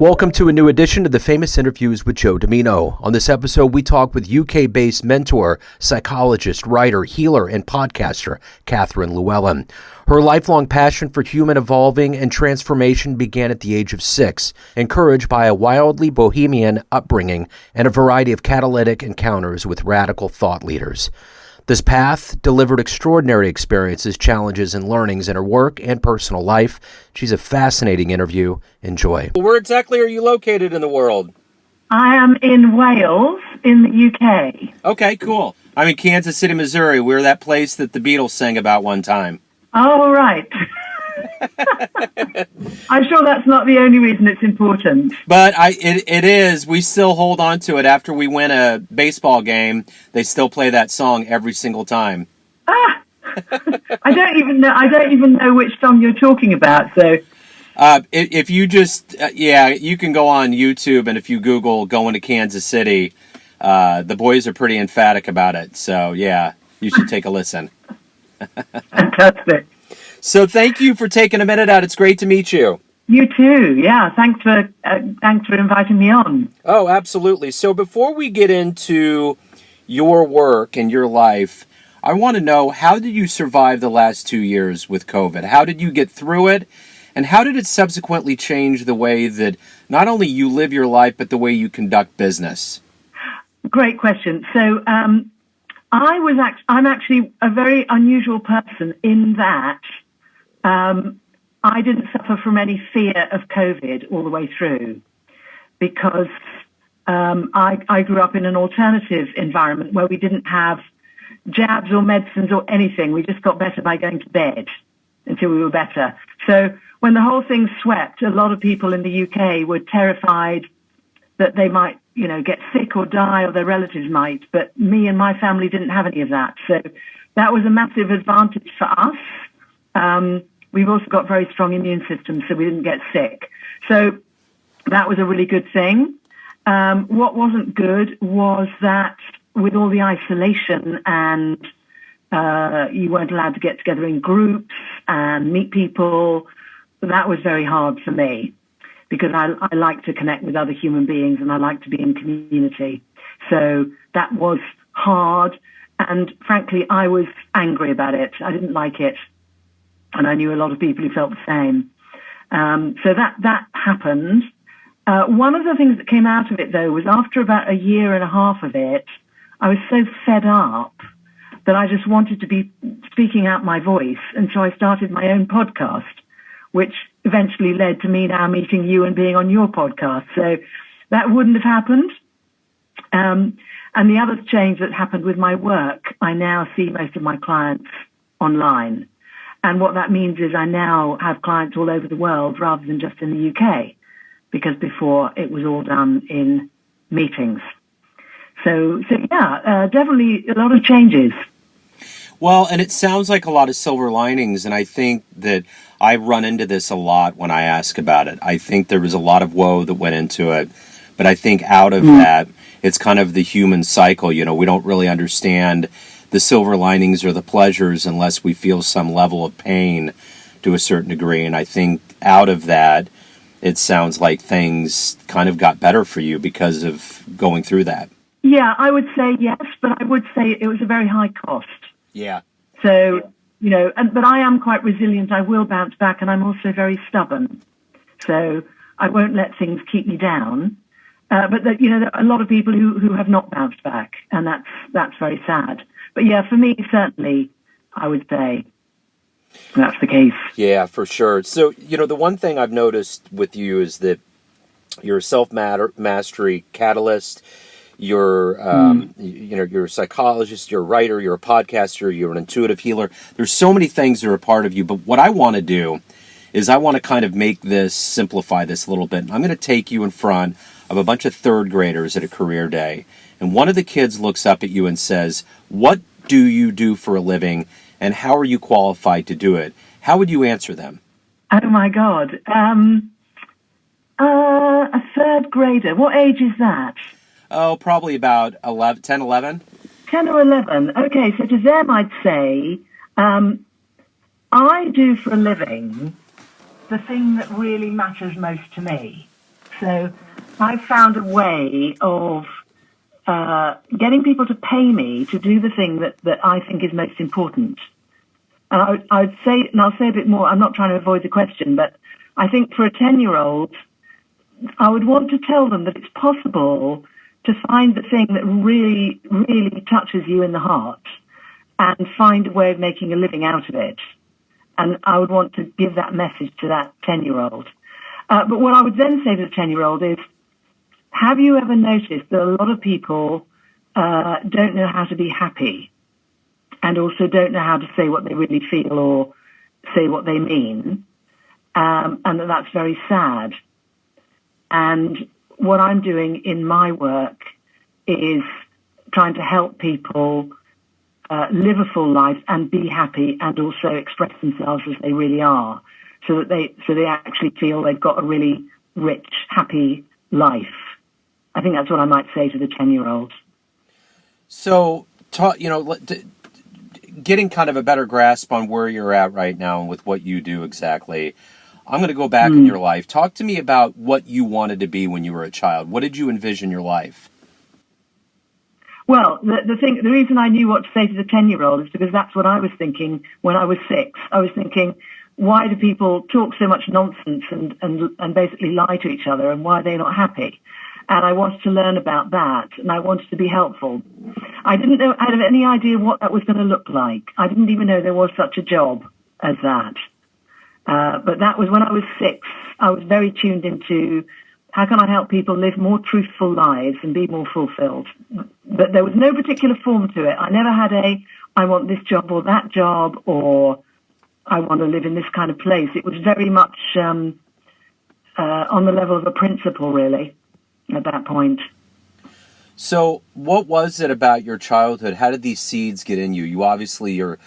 Welcome to a new edition of the Famous Interviews with Joe Dimino. On this episode, we talk with UK-based mentor, psychologist, writer, healer, and podcaster Catherine Llewellyn. Her lifelong passion for human evolving and transformation began at the age of 6, encouraged by a wildly bohemian upbringing and a variety of catalytic encounters with radical thought leaders. This path delivered extraordinary experiences, challenges, and learnings in her work and personal life. She's a fascinating interview. Enjoy. Where exactly are you located in the world? I am in Wales, in the UK. Okay, cool. I'm in Kansas City, Missouri. We're that place that the Beatles sang about one time. Oh, right. I'm sure that's not the only reason it's important. But it is. We still hold on to it. After we win a baseball game, they still play that song every single time. I don't even know which song you're talking about. So, if you just you can go on YouTube, and if you Google "going to Kansas City," the boys are pretty emphatic about it. So yeah, you should take a listen. Fantastic. So thank you for taking a minute out. It's great to meet you. You too. Yeah. Thanks for inviting me on. Oh, absolutely. So before we get into your work and your life, I want to know, how did you survive the last 2 years with COVID? How did you get through it? And how did it subsequently change the way that not only you live your life, but the way you conduct business? Great question. So I'm actually a very unusual person in that I didn't suffer from any fear of COVID all the way through, because I grew up in an alternative environment where we didn't have jabs or medicines or anything. We just got better by going to bed until we were better. So when the whole thing swept, a lot of people in the UK were terrified that they might, get sick or die, or their relatives might. But me and my family didn't have any of that. So that was a massive advantage for us. We've also got very strong immune systems, so we didn't get sick. So that was a really good thing. What wasn't good was that with all the isolation and you weren't allowed to get together in groups and meet people, that was very hard for me, because I like to connect with other human beings and I like to be in community. So that was hard, and frankly, I was angry about it. I didn't like it. And I knew a lot of people who felt the same. So that happened. One of the things that came out of it, though, was after about a year and a half of it, I was so fed up that I just wanted to be speaking out my voice. And so I started my own podcast, which eventually led to me now meeting you and being on your podcast. So that wouldn't have happened. And the other change that happened with my work, I now see most of my clients online. And what that means is I now have clients all over the world rather than just in the UK, because before it was all done in meetings. So yeah, definitely a lot of changes. Well, and it sounds like a lot of silver linings, and I think that I run into this a lot when I ask about it. I think there was a lot of woe that went into it, but I think out of that, it's kind of the human cycle. We don't really understand the silver linings or the pleasures unless we feel some level of pain to a certain degree. And I think out of that, it sounds like things kind of got better for you because of going through that. Yeah, I would say yes, but I would say it was a very high cost. Yeah. So, but I am quite resilient. I will bounce back, and I'm also very stubborn. So I won't let things keep me down. But there are a lot of people who have not bounced back, and that's very sad. But yeah, for me, certainly, I would say that's the case. Yeah, for sure. So, the one thing I've noticed with you is that you're a self-mastery catalyst. You're, you're a psychologist, you're a writer, you're a podcaster, you're an intuitive healer. There's so many things that are a part of you. But what I want to do is I want to kind of simplify this a little bit. I'm going to take you in front of a bunch of third graders at a career day. And one of the kids looks up at you and says, "What do you do for a living, and how are you qualified to do it?" How would you answer them? Oh, my God. A third grader. What age is that? Oh, probably about 10, 11. 10 or 11. Okay, so to them I'd say, I do for a living the thing that really matters most to me. So I found a way of getting people to pay me to do the thing that I think is most important. And I'd say, and I'll say a bit more, I'm not trying to avoid the question, but I think for a 10-year-old, I would want to tell them that it's possible to find the thing that really, really touches you in the heart and find a way of making a living out of it. And I would want to give that message to that 10-year-old. But what I would then say to the 10-year-old is, have you ever noticed that a lot of people don't know how to be happy and also don't know how to say what they really feel or say what they mean, and that's very sad. And what I'm doing in my work is trying to help people live a full life and be happy and also express themselves as they really are, so that they actually feel they've got a really rich, happy life. I think that's what I might say to the 10-year-old. So, getting kind of a better grasp on where you're at right now and with what you do exactly, I'm going to go back in your life. Talk to me about what you wanted to be when you were a child. What did you envision your life? Well, the reason I knew what to say to the 10-year-old is because that's what I was thinking when I was 6. I was thinking, why do people talk so much nonsense and basically lie to each other, and why are they not happy? And I wanted to learn about that, and I wanted to be helpful. I didn't know, I had any idea what that was going to look like. I didn't even know there was such a job as that. But that was when I was 6. I was very tuned into how can I help people live more truthful lives and be more fulfilled. But there was no particular form to it. I never had I want this job or that job, or I want to live in this kind of place. It was very much on the level of a principle, really, at that point. So what was it about your childhood? How did these seeds get in you? You obviously are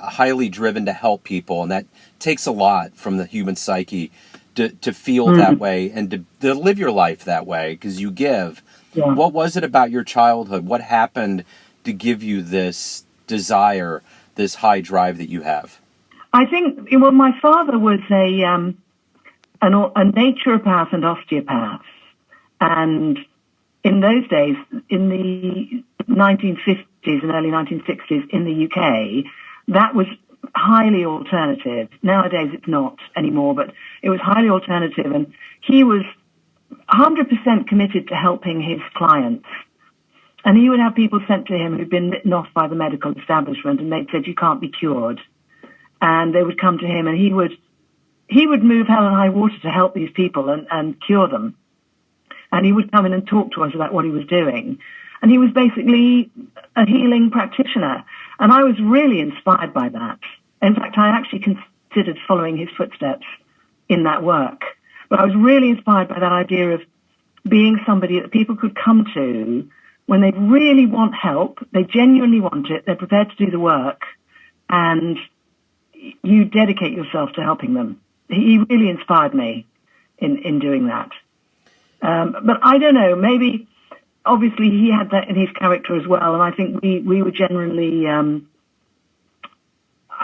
highly driven to help people, and that takes a lot from the human psyche to feel that way and to live your life that way, because you give. Yeah. What was it about your childhood? What happened to give you this desire, this high drive that you have? I think, well, my father was a naturopath and osteopath. And in those days, in the 1950s and early 1960s in the UK, that was highly alternative. Nowadays it's not anymore, but it was highly alternative. And he was 100% committed to helping his clients. And he would have people sent to him who'd been written off by the medical establishment, and they'd said, you can't be cured. And they would come to him, and he would move hell and high water to help these people and cure them. And he would come in and talk to us about what he was doing. And he was basically a healing practitioner. And I was really inspired by that. In fact, I actually considered following his footsteps in that work. But I was really inspired by that idea of being somebody that people could come to when they really want help, they genuinely want it, they're prepared to do the work, and you dedicate yourself to helping them. He really inspired me in doing that. But I don't know, maybe, obviously he had that in his character as well, and I think we were generally, I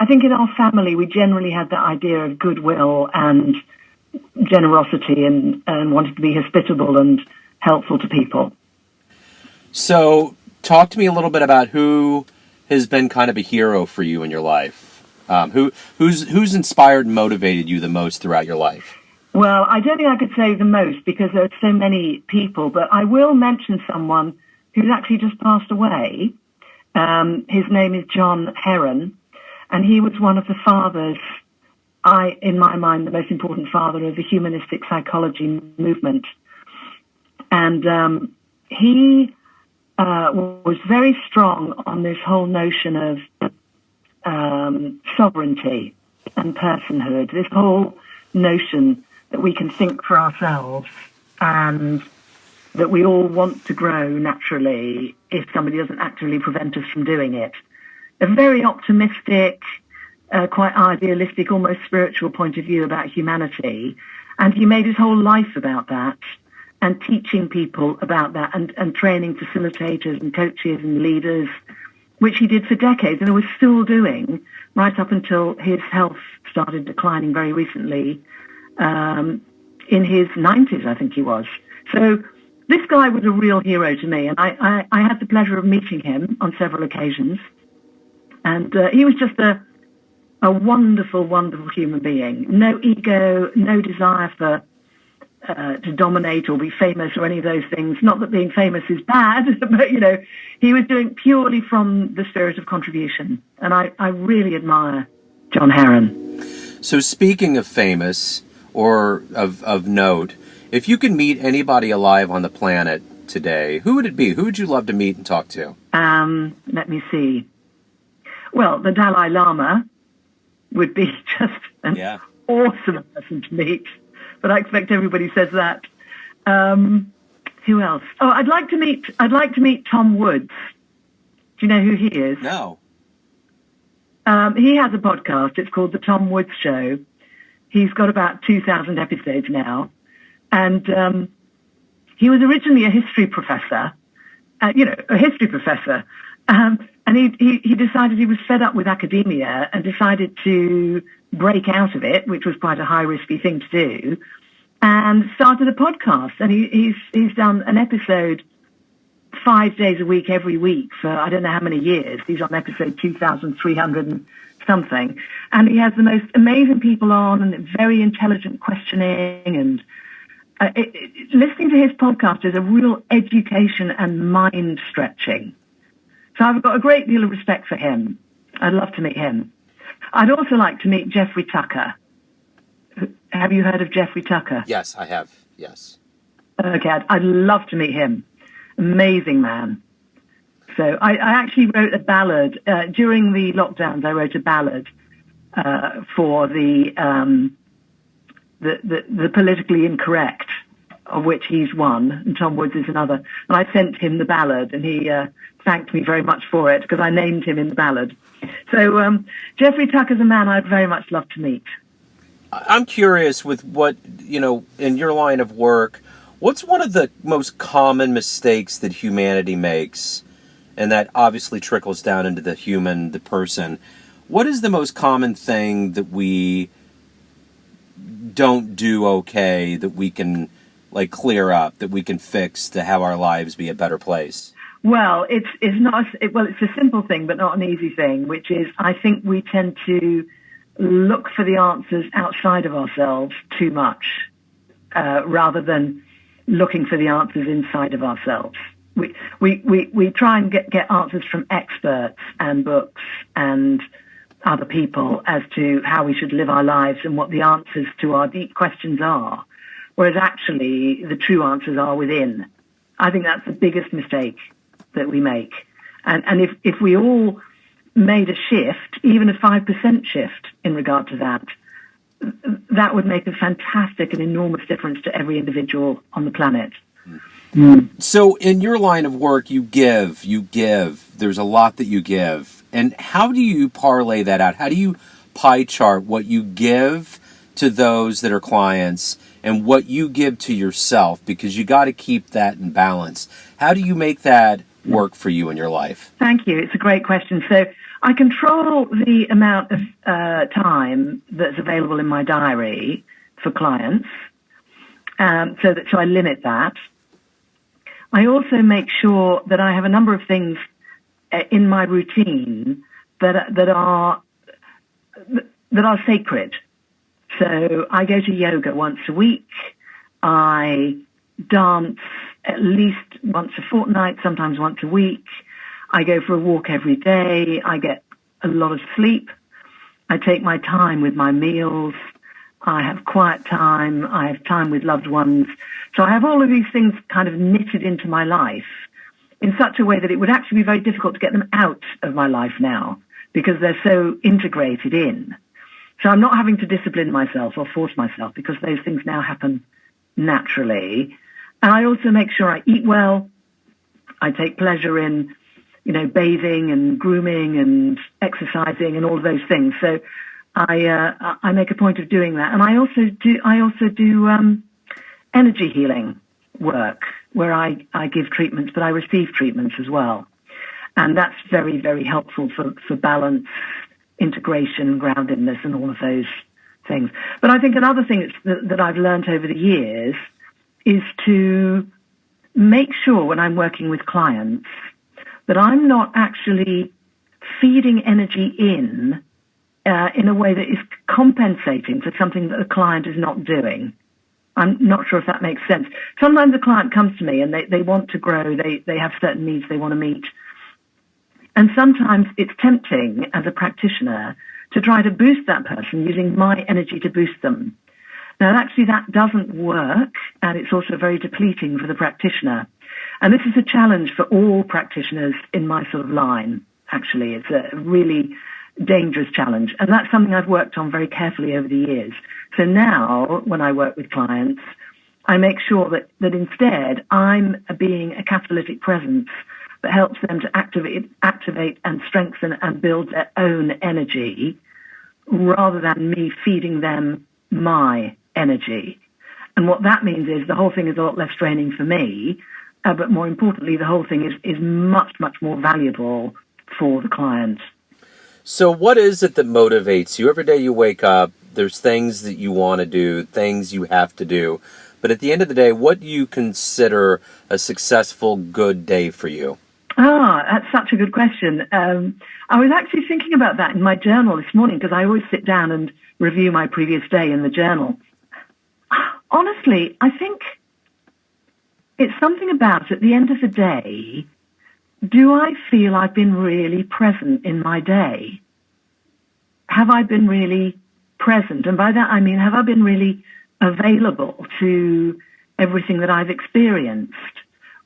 think in our family we generally had that idea of goodwill and generosity and wanted to be hospitable and helpful to people. So talk to me a little bit about who has been kind of a hero for you in your life. Who's inspired and motivated you the most throughout your life? Well, I don't think I could say the most because there are so many people, but I will mention someone who's actually just passed away. His name is John Heron, and he was one of the fathers, in my mind, the most important father of the humanistic psychology movement. And he was very strong on this whole notion of sovereignty and personhood, this whole notion that we can think for ourselves and that we all want to grow naturally if somebody doesn't actively prevent us from doing it. A very optimistic, quite idealistic, almost spiritual point of view about humanity. And he made his whole life about that and teaching people about that and training facilitators and coaches and leaders, which he did for decades and was still doing right up until his health started declining very recently. in his 90s, I think he was. So this guy was a real hero to me, and I had the pleasure of meeting him on several occasions. And he was just a wonderful, wonderful human being. No ego, no desire for to dominate or be famous or any of those things. Not that being famous is bad, but, you know, he was doing purely from the spirit of contribution. And I really admire John Heron. So speaking of famous or of note, if you could meet anybody alive on the planet today, who would it be? Who would you love to meet and talk to? Let me see. Well, the Dalai Lama would be just an awesome person to meet. But I expect everybody says that. Who else? Oh, I'd like to meet Tom Woods. Do you know who he is? No. He has a podcast. It's called The Tom Woods Show. He's got about 2,000 episodes now. And he was originally a history professor, and he decided he was fed up with academia and decided to break out of it, which was quite a high-risky thing to do, and started a podcast. And he's done an episode 5 days a week, every week for I don't know how many years. He's on episode 2,300 and something. And he has the most amazing people on and very intelligent questioning. And listening to his podcast is a real education and mind stretching. So I've got a great deal of respect for him. I'd love to meet him. I'd also like to meet Jeffrey Tucker. Have you heard of Jeffrey Tucker? Yes, I have. Yes. Okay, I'd love to meet him. Amazing man. So I actually wrote a ballad during the lockdowns. I wrote a ballad for the politically incorrect, of which he's one, and Tom Woods is another. And I sent him the ballad, and he thanked me very much for it because I named him in the ballad. So Jeffrey Tucker's a man I'd very much love to meet. I'm curious with what, in your line of work, what's one of the most common mistakes that humanity makes, and that obviously trickles down into the person. What is the most common thing that we don't do okay, that we can clear up, that we can fix to have our lives be a better place? Well, it's a simple thing, but not an easy thing, which is I think we tend to look for the answers outside of ourselves too much, rather than looking for the answers inside of ourselves. We try and get answers from experts and books and other people as to how we should live our lives and what the answers to our deep questions are, whereas actually the true answers are within. I think that's the biggest mistake that we make. And if we all made a shift, even a 5% shift in regard to that, that would make a fantastic and enormous difference to every individual on the planet. So in your line of work, you give, there's a lot that you give. And how do you parlay that out? How do you pie chart what you give to those that are clients and what you give to yourself? Because you got to keep that in balance. How do you make that work for you in your life? Thank you. It's a great question. So I control the amount of time that's available in my diary for clients, so I limit that. I also make sure that I have a number of things in my routine that are sacred. So I go to yoga once a week. I dance at least once a fortnight, sometimes once a week. I go for a walk every day. I get a lot of sleep. I take my time with my meals. I have quiet time. I have time with loved ones. So I have all of these things kind of knitted into my life in such a way that it would actually be very difficult to get them out of my life now because they're so integrated in. So I'm not having to discipline myself or force myself because those things now happen naturally. And I also make sure I eat well. I take pleasure in, bathing and grooming and exercising and all of those things. So I make a point of doing that. And I also do energy healing work where I give treatments, but I receive treatments as well. And that's very, very helpful for balance, integration, groundedness, and all of those things. But I think another thing that I've learned over the years is to make sure when I'm working with clients that I'm not actually feeding energy in a way that is compensating for something that the client is not doing. I'm not sure if that makes sense. Sometimes a client comes to me and they want to grow, they have certain needs they want to meet. And sometimes it's tempting as a practitioner to try to boost that person using my energy to boost them. Now, actually, that doesn't work, and it's also very depleting for the practitioner. And this is a challenge for all practitioners in my sort of line, actually. It's a really dangerous challenge. And that's something I've worked on very carefully over the years. So now, when I work with clients, I make sure that instead I'm being a catalytic presence that helps them to activate and strengthen and build their own energy rather than me feeding them my energy. And what that means is the whole thing is a lot less draining for me, but more importantly, the whole thing is much, much more valuable for the client. So what is it that motivates you? Every day you wake up, there's things that you want to do, things you have to do. But at the end of the day, what do you consider a successful, good day for you? That's such a good question. I was actually thinking about that in my journal this morning because I always sit down and review my previous day in the journal. Honestly, I think it's something about, at the end of the day, do I feel I've been really present in my day? Have I been really present? And by that I mean, have I been really available to everything that I've experienced?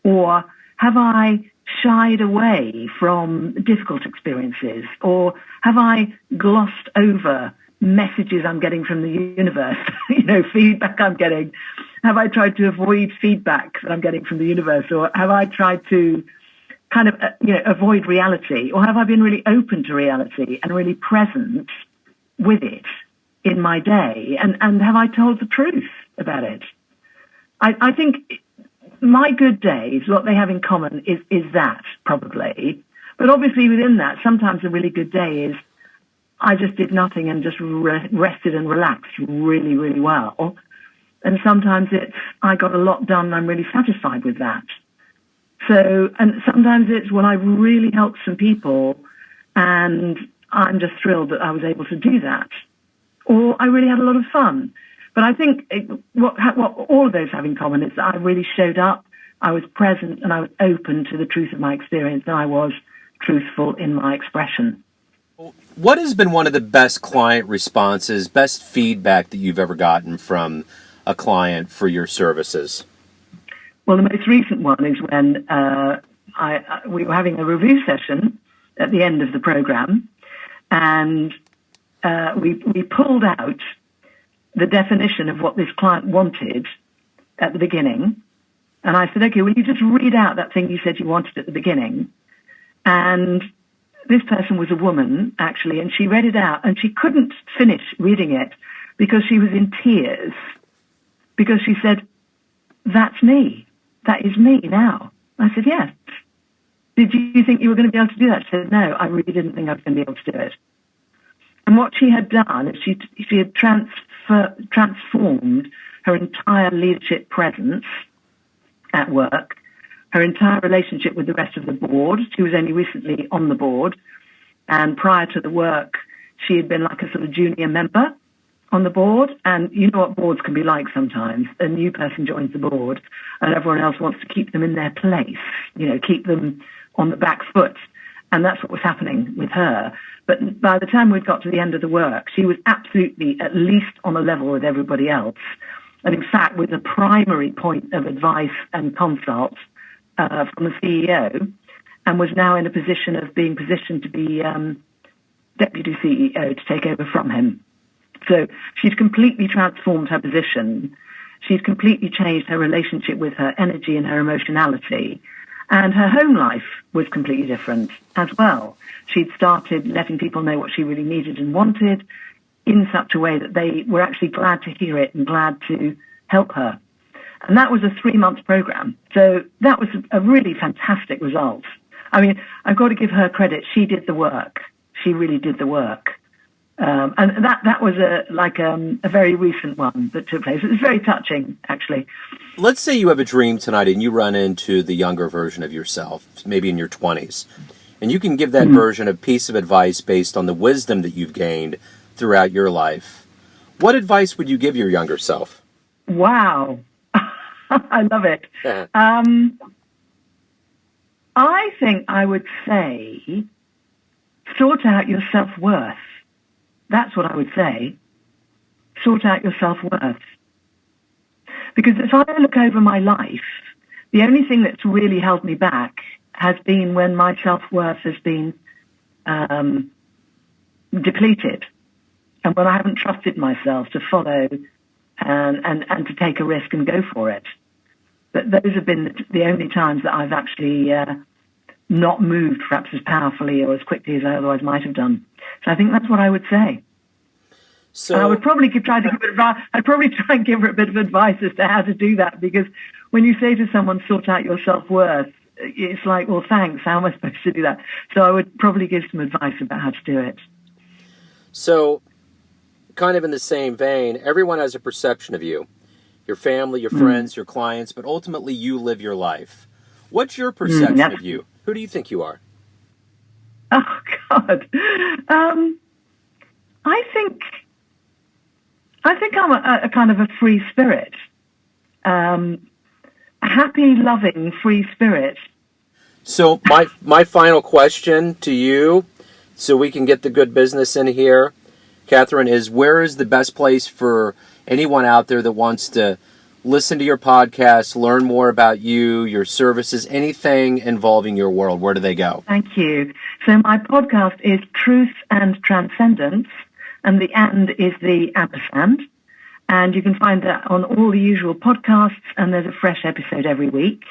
Or have I shied away from difficult experiences? Or have I glossed over messages I'm getting from the universe, feedback I'm getting? Have I tried to avoid feedback that I'm getting from the universe? Or have I tried to kind of, avoid reality? Or have I been really open to reality and really present with it in my day? And have I told the truth about it? I think my good days, what they have in common is that, probably. But obviously within that, sometimes a really good day is I just did nothing and just rested and relaxed really, really well. And sometimes it's I got a lot done and I'm really satisfied with that. So, and sometimes it's, well, I really helped some people and I'm just thrilled that I was able to do that. Or I really had a lot of fun. But I think what all of those have in common is that I really showed up, I was present, and I was open to the truth of my experience, and I was truthful in my expression. What has been one of the best client responses, best feedback that you've ever gotten from a client for your services? Well, the most recent one is when we were having a review session at the end of the program, and we pulled out the definition of what this client wanted at the beginning. And I said, okay, will you just read out that thing you said you wanted at the beginning? And this person was a woman, actually, and she read it out, and she couldn't finish reading it because she was in tears, because she said, that's me. That is me now. I said, yes. Did you think you were going to be able to do that? She said, no, I really didn't think I was going to be able to do it. And what she had done is she had transformed her entire leadership presence at work, her entire relationship with the rest of the board. She was only recently on the board, and prior to the work, she had been like a sort of junior member on the board. And you know what boards can be like sometimes. A new person joins the board, and everyone else wants to keep them in their place, keep them on the back foot. And that's what was happening with her. But by the time we'd got to the end of the work, she was absolutely at least on a level with everybody else. And in fact, with a primary point of advice and consult from the CEO, and was now in a position of being positioned to be deputy CEO to take over from him. So she's completely transformed her position. She's completely changed her relationship with her energy and her emotionality. And her home life was completely different as well. She'd started letting people know what she really needed and wanted in such a way that they were actually glad to hear it and glad to help her. And that was a 3-month program. So that was a really fantastic result. I mean, I've got to give her credit. She did the work. She really did the work. And that was a very recent one that took place. It was very touching, actually. Let's say you have a dream tonight and you run into the younger version of yourself, maybe in your 20s, and you can give that version a piece of advice based on the wisdom that you've gained throughout your life. What advice would you give your younger self? Wow. I love it. I think I would say sort out your self-worth. That's what I would say. Sort out your self-worth. Because if I look over my life, the only thing that's really held me back has been when my self-worth has been depleted, and when I haven't trusted myself to follow and to take a risk and go for it. But those have been the only times that I've actually not moved perhaps as powerfully or as quickly as I otherwise might have done. So I think that's what I would say. So I would probably try and give her a bit of advice as to how to do that, because when you say to someone, sort out your self-worth, it's like, well, thanks, how am I supposed to do that? So I would probably give some advice about how to do it. So kind of in the same vein, everyone has a perception of you, your family, your friends, your clients, but ultimately you live your life. What's your perception of you? Who do you think you are? Oh, God. I think I'm a kind of a free spirit, a happy, loving, free spirit. So my final question to you, so we can get the good business in here, Catherine, is where is the best place for anyone out there that wants to listen to your podcast, learn more about you, your services, anything involving your world? Where do they go? Thank you. So my podcast is Truth and Transcendence, and the and is the ampersand. And you can find that on all the usual podcasts, and there's a fresh episode every week.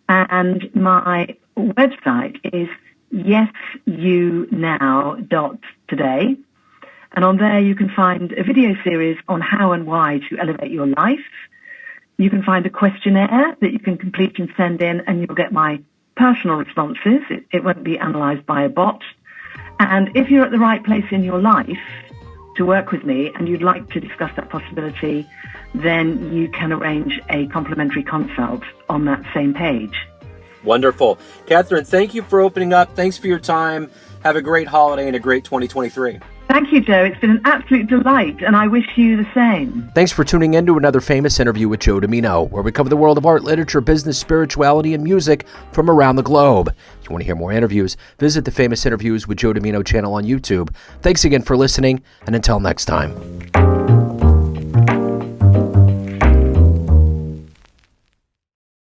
And my website is yesyounow.today. And on there you can find a video series on how and why to elevate your life. You can find a questionnaire that you can complete and send in, and you'll get my personal responses. It won't be analysed by a bot. And if you're at the right place in your life to work with me and you'd like to discuss that possibility, then you can arrange a complimentary consult on that same page. Wonderful. Catherine, thank you for opening up. Thanks for your time. Have a great holiday and a great 2023. Thank you, Joe. It's been an absolute delight, and I wish you the same. Thanks for tuning in to another famous interview with Joe Dimino, where we cover the world of art, literature, business, spirituality, and music from around the globe. If you want to hear more interviews, visit the Famous Interviews with Joe Dimino channel on YouTube. Thanks again for listening, and until next time.